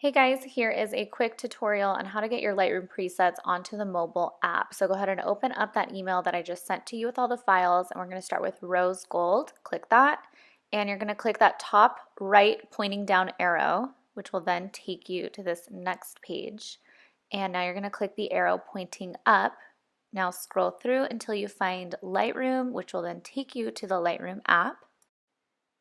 Hey guys, here is a quick tutorial on how to get your Lightroom presets onto the mobile app. So go ahead and open up that email that I just sent to you with all the files, and we're going to start with rose gold. Click that, and you're going to click that top right pointing down arrow, which will then take you to this next page. And now you're going to click the arrow pointing up. Now scroll through until you find Lightroom, which will then take you to the Lightroom app.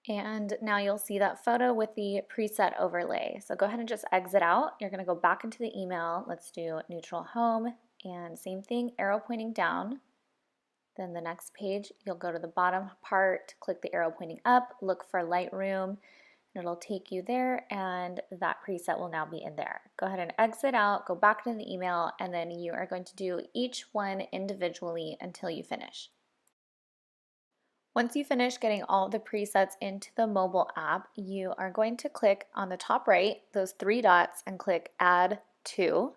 And now you'll see that photo with the preset overlay. So go ahead and just exit out. You're going to go back into the email. Let's do neutral home and same thing, arrow pointing down. Then the next page, you'll go to the bottom part, click the arrow pointing up, look for Lightroom, and it'll take you there, and that preset will now be in there. Go ahead and exit out, go back to the email, and then you are going to do each one individually until you finish. Once you finish getting all the presets into the mobile app, you are going to click on the top right, those three dots, and click Add To.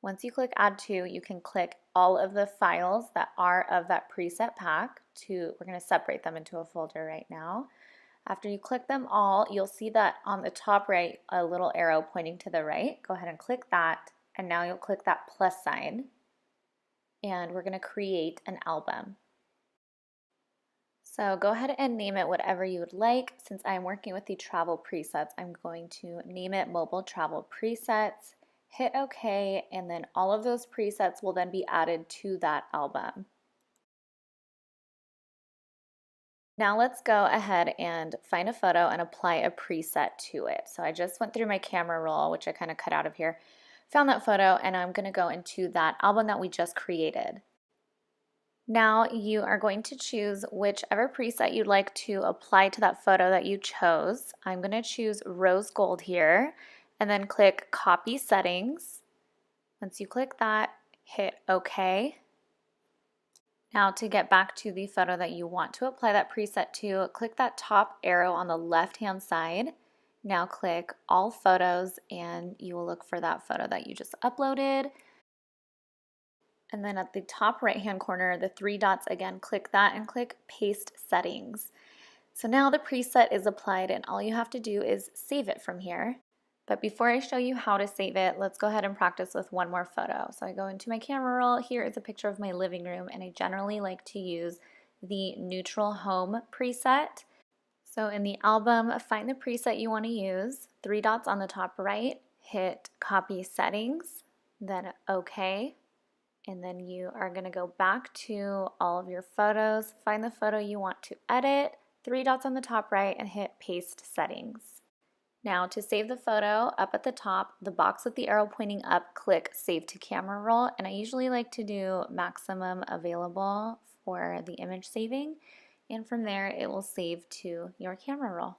Once you click Add To, you can click all of the files that are of that preset pack. We're going to separate them into a folder right now. After you click them all, you'll see that on the top right, a little arrow pointing to the right. Go ahead and click that, and now you'll click that plus sign, and we're going to create an album. So go ahead and name it whatever you would like. Since I'm working with the travel presets, I'm going to name it Mobile Travel Presets, hit OK, and then all of those presets will then be added to that album. Now let's go ahead and find a photo and apply a preset to it. So I just went through my camera roll, which I kind of cut out of here, found that photo, and I'm going to go into that album that we just created. Now you are going to choose whichever preset you'd like to apply to that photo that you chose. I'm going to choose rose gold here, and then click copy settings. Once you click that, hit OK. Now to get back to the photo that you want to apply that preset to, click that top arrow on the left hand side. Now click all photos, and you will look for that photo that you just uploaded. And then at the top right hand corner, the three dots, again, click that and click paste settings. So now the preset is applied, and all you have to do is save it from here. But before I show you how to save it, let's go ahead and practice with one more photo. So I go into my camera roll. Here is a picture of my living room, and I generally like to use the neutral home preset. So in the album, find the preset you want to use, three dots on the top right, hit copy settings, then OK. And then you are going to go back to all of your photos, find the photo you want to edit, three dots on the top right, and hit paste settings. Now to save the photo, up at the top, the box with the arrow pointing up, click Save to Camera Roll, and I usually like to do maximum available for the image saving, and from there it will save to your camera roll.